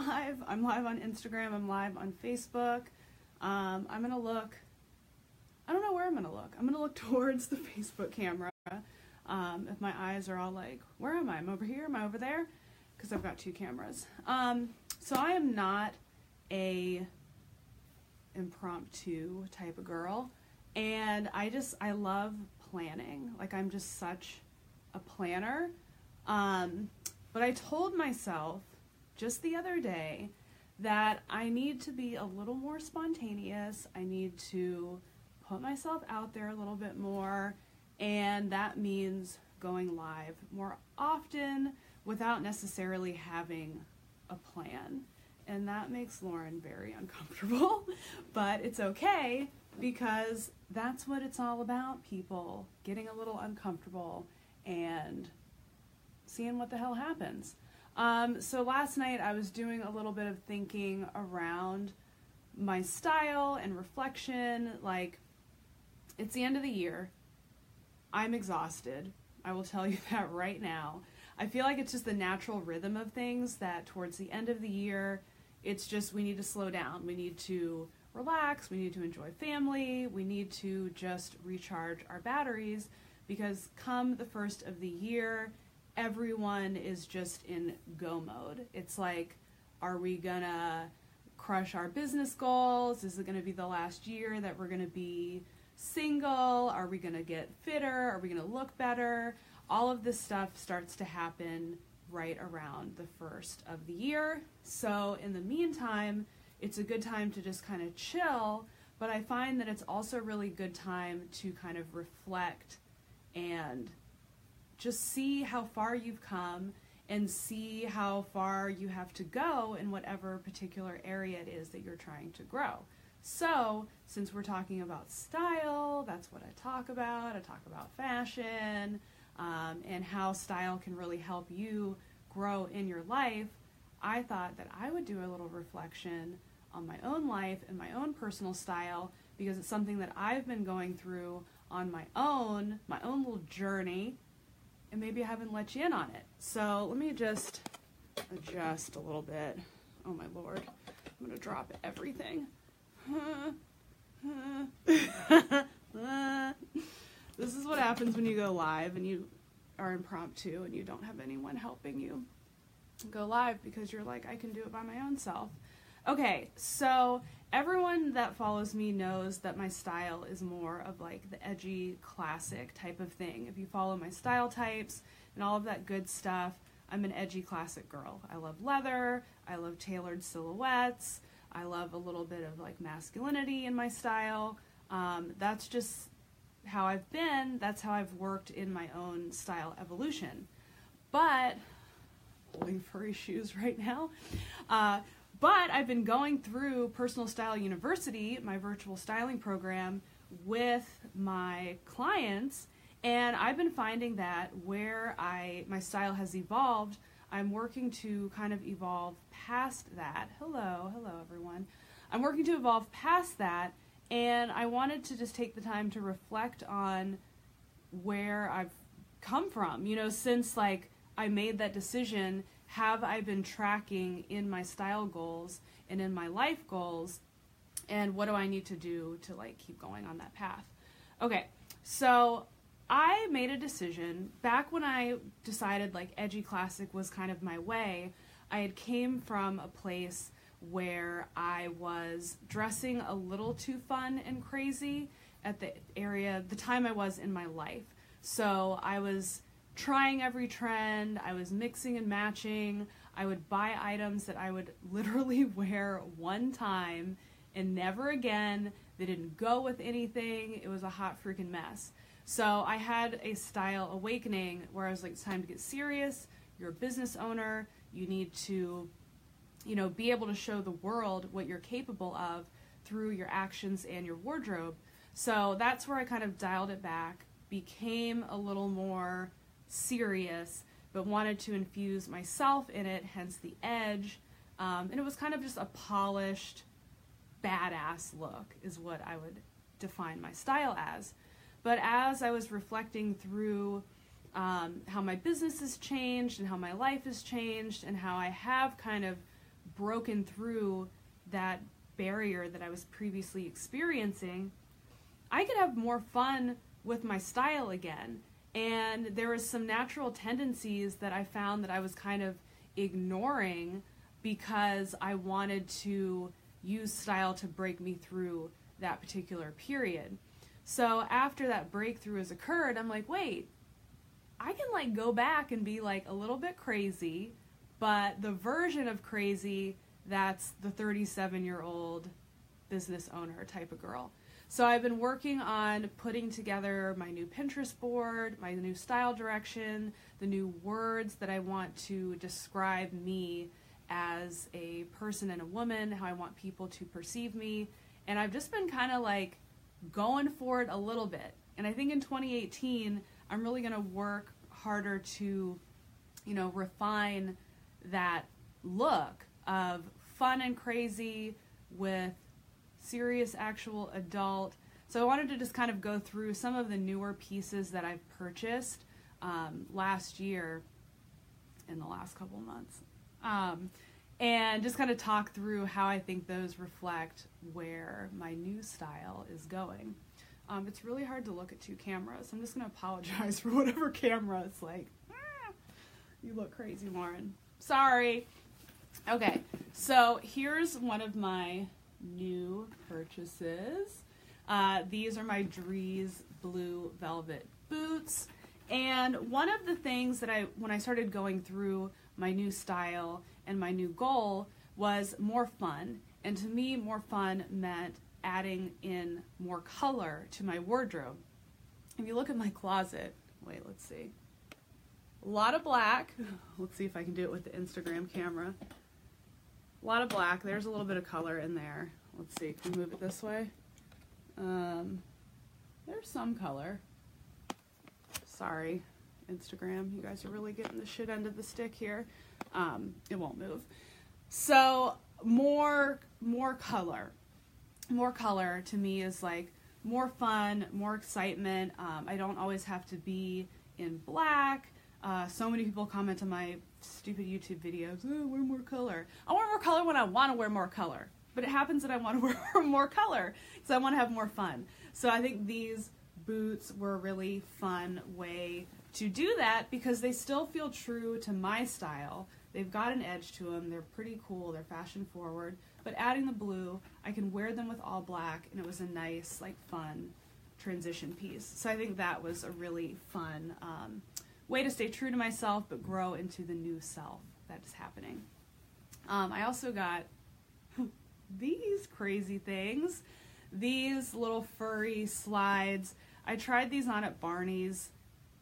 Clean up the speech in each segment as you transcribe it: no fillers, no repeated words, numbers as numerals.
live. I'm live on Instagram. I'm live on Facebook. I'm going to look, I don't know where I'm going to look. I'm going to look towards the Facebook camera. If my eyes are all like, where am I? I'm over here? Am I over there? Because I've got two cameras. So I am not a impromptu type of girl. And I love planning. Like, I'm just such a planner. But I told myself just the other day that I need to be a little more spontaneous. I need to put myself out there a little bit more, and that means going live more often without necessarily having a plan. And that makes Lauren very uncomfortable, but it's okay because that's what it's all about, people. Getting a little uncomfortable and seeing what the hell happens. So last night I was doing a little bit of thinking around my style and reflection. Like, it's the end of the year. I'm exhausted. I will tell you that right now. I feel like it's just the natural rhythm of things that towards the end of the year, it's just we need to slow down. We need to relax. We need to enjoy family. We need to just recharge our batteries because come the first of the year, everyone is just in go mode. It's like, are we gonna crush our business goals? Is it gonna be the last year that we're gonna be single? Are we gonna get fitter? Are we gonna look better? All of this stuff starts to happen right around the first of the year. So in the meantime, it's a good time to just kind of chill, but I find that it's also a really good time to kind of reflect and just see how far you've come and see how far you have to go in whatever particular area it is that you're trying to grow. So, since we're talking about style, that's what I talk about. I talk about fashion, and how style can really help you grow in your life. I thought that I would do a little reflection on my own life and my own personal style because it's something that I've been going through on my own little journey, and maybe I haven't let you in on it. So let me just adjust a little bit. Oh my Lord, I'm gonna drop everything. This is what happens when you go live and you are impromptu and you don't have anyone helping you go live because you're like, I can do it by my own self. Okay, so everyone that follows me knows that my style is more of like the edgy, classic type of thing. If you follow my style types and all of that good stuff, I'm an edgy, classic girl. I love leather, I love tailored silhouettes, I love a little bit of like masculinity in my style. That's just how I've been. That's how I've worked in my own style evolution. But, holding furry shoes right now. But I've been going through Personal Style University, my virtual styling program, with my clients, and I've been finding that where my style has evolved, I'm working to kind of evolve past that. Hello everyone. I'm working to evolve past that, and I wanted to just take the time to reflect on where I've come from. You know, since like I made that decision, have I been tracking in my style goals and in my life goals, and what do I need to do to like keep going on that path? Okay, so I made a decision back when I decided like edgy classic was kind of my way. I had came from a place where I was dressing a little too fun and crazy at the time I was in my life. So I was trying every trend, I was mixing and matching, I would buy items that I would literally wear one time and never again. They didn't go with anything. It was a hot freaking mess. So I had a style awakening where I was like, it's time to get serious. You're a business owner. You need to, you know, be able to show the world what you're capable of through your actions and your wardrobe. So that's where I kind of dialed it back, became a little more serious, but wanted to infuse myself in it, hence the edge. And it was kind of just a polished, badass look is what I would define my style as. But as I was reflecting through how my business has changed and how my life has changed and how I have kind of broken through that barrier that I was previously experiencing, I could have more fun with my style again. And there was some natural tendencies that I found that I was kind of ignoring because I wanted to use style to break me through that particular period. So after that breakthrough has occurred, I'm like, wait, I can like go back and be like a little bit crazy, but the version of crazy that's the 37-year-old business owner type of girl. So I've been working on putting together my new Pinterest board, my new style direction, the new words that I want to describe me as a person and a woman, how I want people to perceive me. And I've just been kind of like going for it a little bit. And I think in 2018, I'm really going to work harder to, you know, refine that look of fun and crazy with serious actual adult. So I wanted to just kind of go through some of the newer pieces that I've purchased last year in the last couple months. And just kind of talk through how I think those reflect where my new style is going. It's really hard to look at two cameras. I'm just going to apologize for whatever camera it's like. You look crazy, Lauren. Sorry. Okay, so here's one of my new purchases. These are my Dries blue velvet boots. And one of the things that when I started going through my new style and my new goal was more fun. And to me, more fun meant adding in more color to my wardrobe. If you look at my closet, wait, let's see. A lot of black. Let's see if I can do it with the Instagram camera. A lot of black. There's a little bit of color in there. Let's see. Can we move it this way? There's some color. Sorry, Instagram. You guys are really getting the shit end of the stick here. It won't move. So more color. More color to me is like more fun, more excitement. I don't always have to be in black. So many people comment on my stupid YouTube videos, oh, wear more color. I want more color when I want to wear more color. But it happens that I want to wear more color because I want to have more fun. So I think these boots were a really fun way to do that because they still feel true to my style. They've got an edge to them. They're pretty cool. They're fashion forward. But adding the blue, I can wear them with all black, and it was a nice, like, fun transition piece. So I think that was a really fun way to stay true to myself but grow into the new self that is happening. I also got these crazy things. These little furry slides. I tried these on at Barney's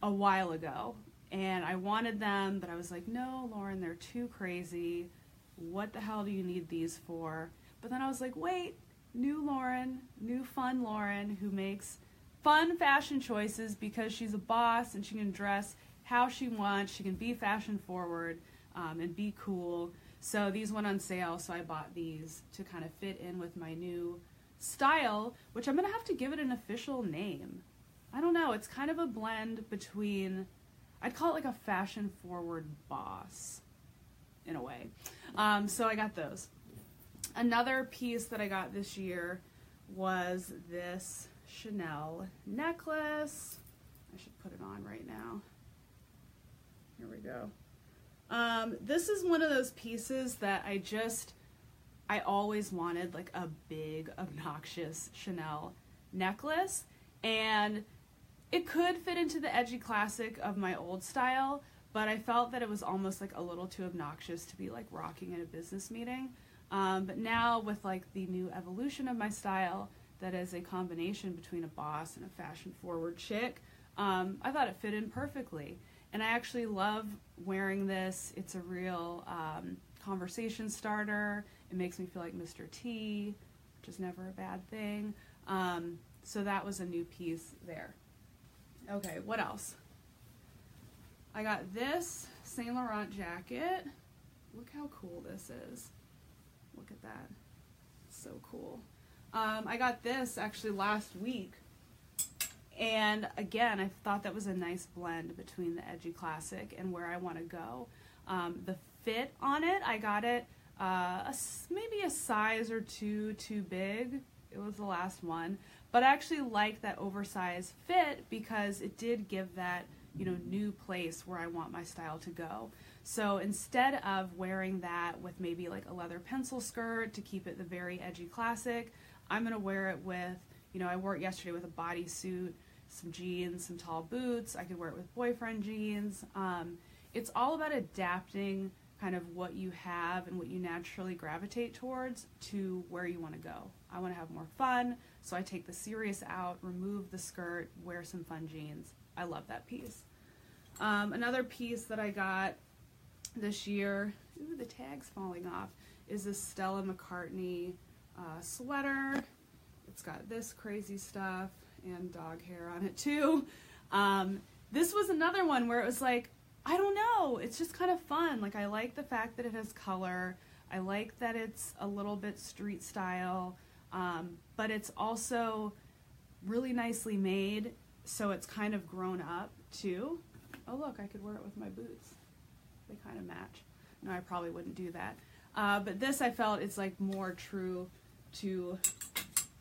a while ago, and I wanted them, but I was like, no, Lauren, they're too crazy. What the hell do you need these for? But then I was like, wait, new Lauren, new fun Lauren, who makes fun fashion choices because she's a boss and she can dress how she wants. She can be fashion forward and be cool. So these went on sale, so I bought these to kind of fit in with my new style, which I'm going to have to give it an official name. I don't know, it's kind of a blend between, I'd call it like a fashion forward boss, in a way. So I got those. Another piece that I got this year was this Chanel necklace. I should put it on right now. Here we go. This is one of those pieces that I always wanted, like a big, obnoxious Chanel necklace. And it could fit into the edgy classic of my old style, but I felt that it was almost like a little too obnoxious to be like rocking in a business meeting. But now with like the new evolution of my style, that is a combination between a boss and a fashion forward chick, I thought it fit in perfectly. And I actually love wearing this. It's a real conversation starter. It makes me feel like Mr. T, which is never a bad thing. So that was a new piece there. Okay, what else? I got this Saint Laurent jacket. Look how cool this is. Look at that. It's so cool. I got this actually last week. And again, I thought that was a nice blend between the edgy classic and where I want to go. The fit on it, I got it maybe a size or two too big. It was the last one. But I actually liked that oversized fit because it did give that, new place where I want my style to go. So instead of wearing that with maybe like a leather pencil skirt to keep it the very edgy classic, I'm going to wear it with, I wore it yesterday with a bodysuit, some jeans, some tall boots. I could wear it with boyfriend jeans. It's all about adapting kind of what you have and what you naturally gravitate towards to where you want to go. I want to have more fun, so I take the serious out, remove the skirt, wear some fun jeans. I love that piece. Another piece that I got this year, ooh, the tag's falling off, is this Stella McCartney sweater. It's got this crazy stuff and dog hair on it too. This was another one where it was like, I don't know, it's just kind of fun. Like, I like the fact that it has color. I like that it's a little bit street style, but it's also really nicely made, so it's kind of grown up too. Oh look, I could wear it with my boots. They kind of match. No, I probably wouldn't do that. But this, I felt, is like more true to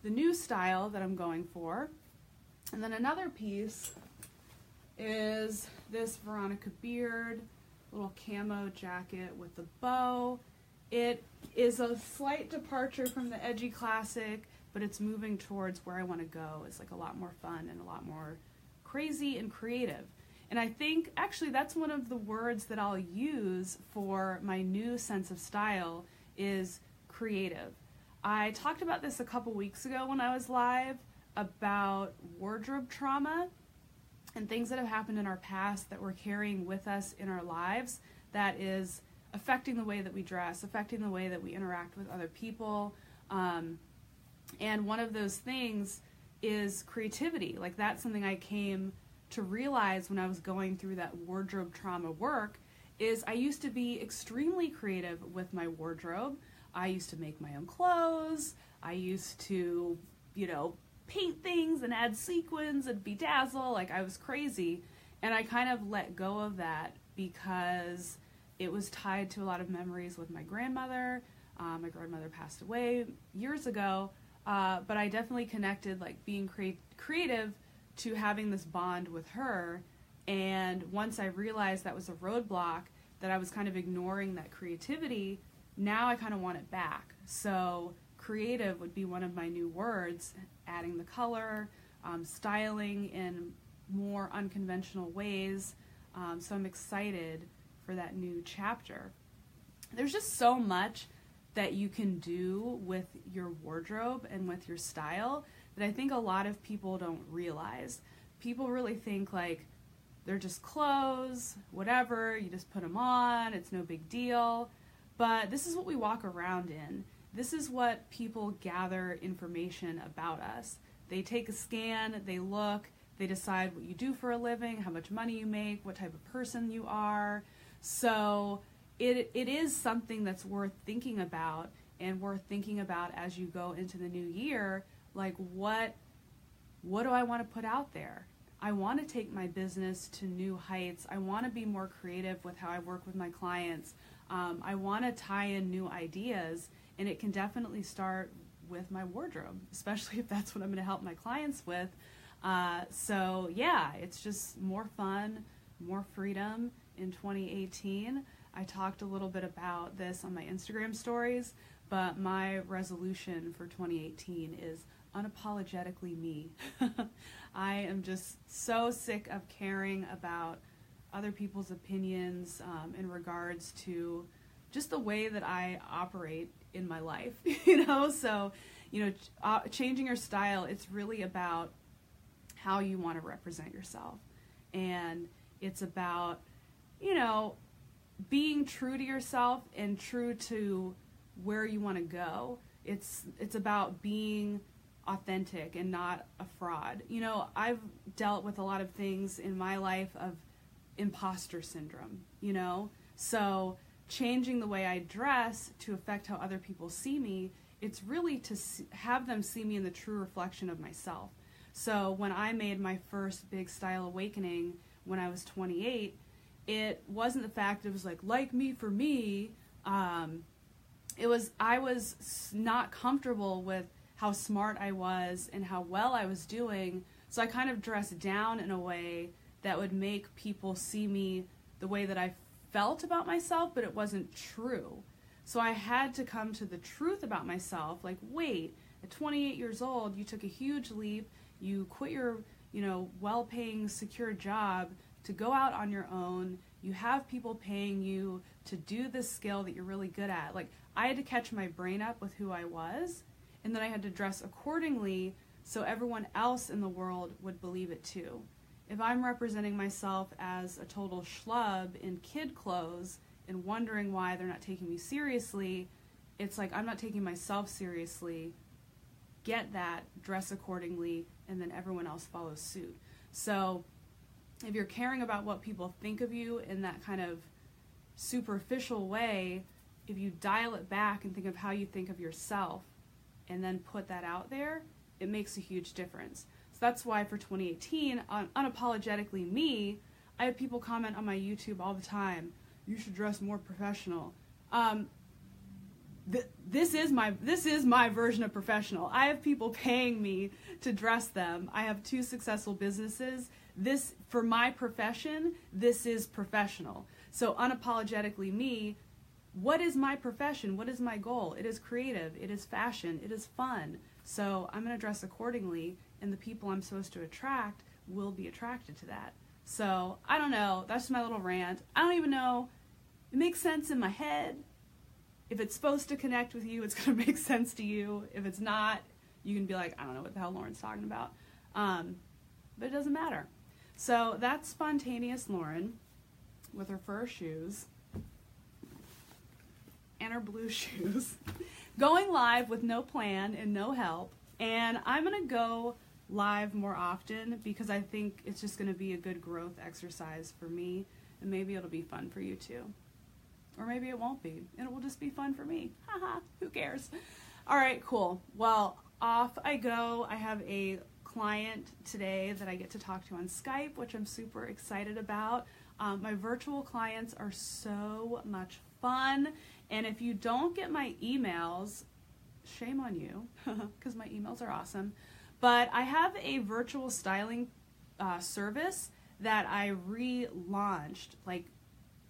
the new style that I'm going for. And then another piece is this Veronica beard, little camo jacket with the bow. It is a slight departure from the edgy classic, but it's moving towards where I want to go. It's like a lot more fun and a lot more crazy and creative. And I think actually that's one of the words that I'll use for my new sense of style is creative. I talked about this a couple weeks ago when I was live about wardrobe trauma and things that have happened in our past that we're carrying with us in our lives that is affecting the way that we dress, affecting the way that we interact with other people. And one of those things is creativity. Like, that's something I came to realize when I was going through that wardrobe trauma work, is I used to be extremely creative with my wardrobe. I used to make my own clothes. I used to, paint things and add sequins and bedazzle. Like, I was crazy. And I kind of let go of that because it was tied to a lot of memories with my grandmother. My grandmother passed away years ago, but I definitely connected, like, being creative to having this bond with her. And once I realized that was a roadblock, that I was kind of ignoring that creativity, now I kind of want it back. So creative would be one of my new words, adding the color, styling in more unconventional ways. So I'm excited for that new chapter. There's just so much that you can do with your wardrobe and with your style that I think a lot of people don't realize. People really think like they're just clothes, whatever, you just put them on, it's no big deal. But this is what we walk around in. This is what people gather information about us. They take a scan, they look, they decide what you do for a living, how much money you make, what type of person you are. So it is something that's worth thinking about, and worth thinking about as you go into the new year. Like, what do I want to put out there? I want to take my business to new heights. I want to be more creative with how I work with my clients. I want to tie in new ideas, and it can definitely start with my wardrobe, especially if that's what I'm going to help my clients with. So yeah, it's just more fun, more freedom in 2018. I talked a little bit about this on my Instagram stories, but my resolution for 2018 is unapologetically me. I am just so sick of caring about other people's opinions in regards to just the way that I operate in my life, So, changing your style, it's really about how you want to represent yourself. And it's about, being true to yourself and true to where you want to go. It's about being authentic and not a fraud. I've dealt with a lot of things in my life of imposter syndrome, So changing the way I dress to affect how other people see me, it's really to have them see me in the true reflection of myself. So when I made my first big style awakening when I was 28, it wasn't the fact that it was like me for me. I was not comfortable with how smart I was and how well I was doing, so I kind of dressed down in a way that would make people see me the way that I felt about myself, but it wasn't true. So I had to come to the truth about myself, like, wait, at 28 years old, you took a huge leap, you quit your, well-paying, secure job to go out on your own, you have people paying you to do this skill that you're really good at. Like, I had to catch my brain up with who I was, and then I had to dress accordingly so everyone else in the world would believe it too. If I'm representing myself as a total schlub in kid clothes and wondering why they're not taking me seriously, it's like I'm not taking myself seriously. Get that, dress accordingly, and then everyone else follows suit. So if you're caring about what people think of you in that kind of superficial way, if you dial it back and think of how you think of yourself and then put that out there, it makes a huge difference. So that's why for 2018, on Unapologetically Me, I have people comment on my YouTube all the time, you should dress more professional. This is my version of professional. I have people paying me to dress them. I have 2 successful businesses. This, for my profession, this is professional. So Unapologetically Me, what is my profession? What is my goal? It is creative. It is fashion. It is fun. So I'm going to dress accordingly, and the people I'm supposed to attract will be attracted to that. So I don't know. That's just my little rant. I don't even know. It makes sense in my head. If it's supposed to connect with you, it's going to make sense to you. If it's not, you can be like, I don't know what the hell Lauren's talking about. But it doesn't matter. So that's spontaneous Lauren with her fur shoes and her blue shoes, going live with no plan and no help. And I'm going to go live more often because I think it's just going to be a good growth exercise for me, and maybe it'll be fun for you too. Or maybe it won't be, and it will just be fun for me. Haha, who cares? All right, cool. Well, off I go. I have a client today that I get to talk to on Skype, which I'm super excited about. My virtual clients are so much fun, and if you don't get my emails, shame on you, because my emails are awesome. But I have a virtual styling service that I relaunched, like,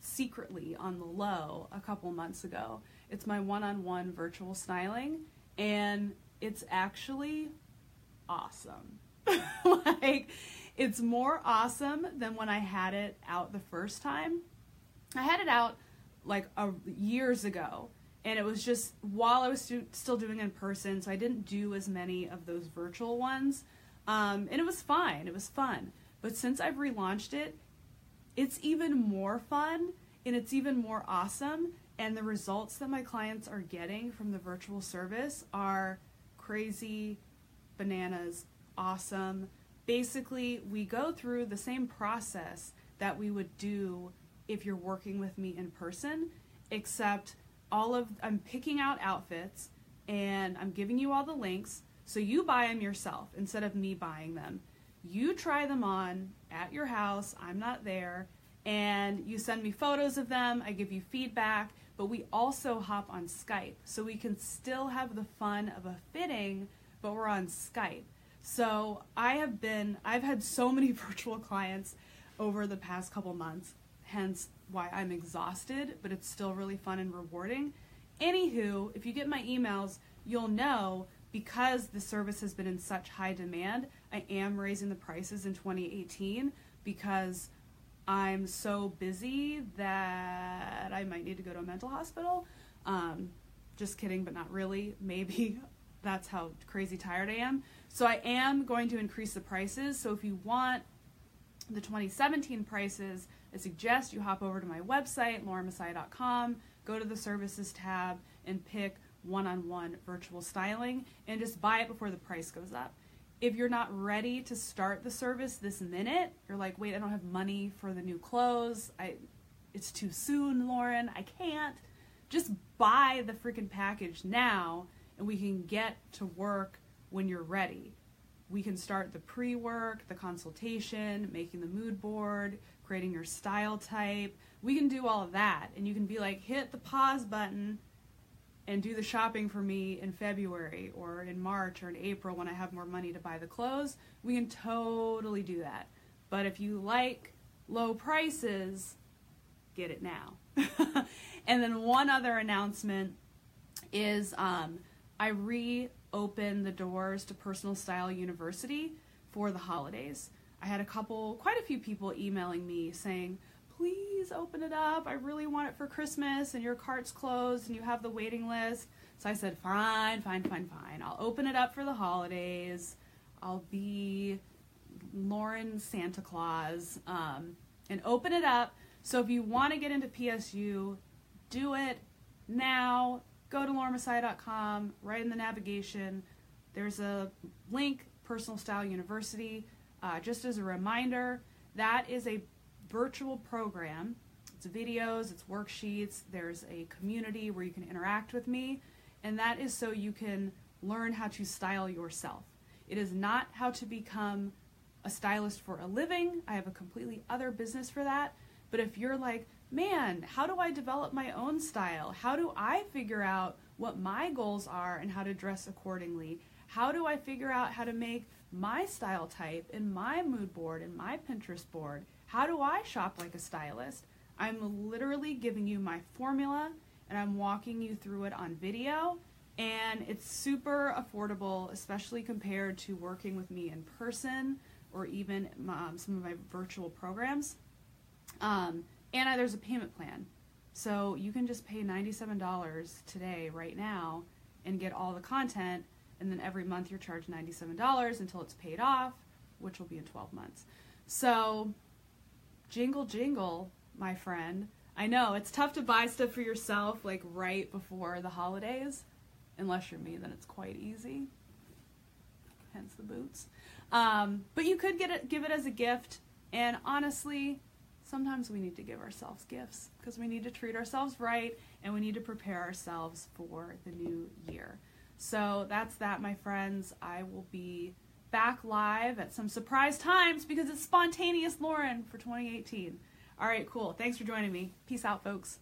secretly on the low a couple months ago. It's my one-on-one virtual styling, and it's actually awesome. Like, it's more awesome than when I had it out the first time. I had it out like years ago, and it was just while I was still doing in person, so I didn't do as many of those virtual ones, and it was fine. It was fun. But since I've relaunched it, it's even more fun, and it's even more awesome, and the results that my clients are getting from the virtual service are crazy, bananas, awesome. Basically, we go through the same process that we would do if you're working with me in person, except I'm picking out outfits, and I'm giving you all the links, so you buy them yourself instead of me buying them. You try them on at your house, I'm not there, and you send me photos of them, I give you feedback, but we also hop on Skype, so we can still have the fun of a fitting, but we're on Skype. So I've had so many virtual clients over the past couple months, hence why I'm exhausted, but it's still really fun and rewarding. Anywho, if you get my emails, you'll know, because the service has been in such high demand, I am raising the prices in 2018 because I'm so busy that I might need to go to a mental hospital. Just kidding, but not really. Maybe that's how crazy tired I am. So I am going to increase the prices. So if you want the 2017 prices, I suggest you hop over to my website, laurenmessiah.com, go to the services tab, and pick one-on-one virtual styling, and just buy it before the price goes up. If you're not ready to start the service this minute, you're like, wait, I don't have money for the new clothes, it's too soon, Lauren, I can't. Just buy the freaking package now, and we can get to work when you're ready. We can start the pre-work, the consultation, making the mood board, creating your style type. We can do all of that, and you can be like, hit the pause button and do the shopping for me in February or in March or in April when I have more money to buy the clothes, we can totally do that. But if you like low prices, get it now. And then one other announcement is I reopened the doors to Personal Style University for the holidays. I had quite a few people emailing me saying, please open it up. I really want it for Christmas and your cart's closed and you have the waiting list. So I said, fine. I'll open it up for the holidays. I'll be Lauren Santa Claus and open it up. So if you want to get into PSU, do it now. Go to laurenmessiah.com, right in the navigation. There's a link, Personal Style University. Just as a reminder, that is a virtual program. It's videos, it's worksheets, there's a community where you can interact with me, and that is so you can learn how to style yourself. It is not how to become a stylist for a living. I have a completely other business for that. But if you're like, man, how do I develop my own style? How do I figure out what my goals are and how to dress accordingly? How do I figure out how to make my style type in my mood board and my Pinterest board? How do I shop like a stylist? I'm literally giving you my formula and I'm walking you through it on video, and it's super affordable, especially compared to working with me in person or even some of my virtual programs. And there's a payment plan. So you can just pay $97 today, right now, and get all the content, and then every month you're charged $97 until it's paid off, which will be in 12 months. So jingle jingle, my friend. I know it's tough to buy stuff for yourself like right before the holidays. Unless you're me, then it's quite easy. Hence the boots. But you could give it as a gift. And honestly, sometimes we need to give ourselves gifts because we need to treat ourselves right and we need to prepare ourselves for the new year. So that's that, my friends. I will be back live at some surprise times because it's Spontaneous Lauren for 2018. All right, cool. Thanks for joining me. Peace out, folks.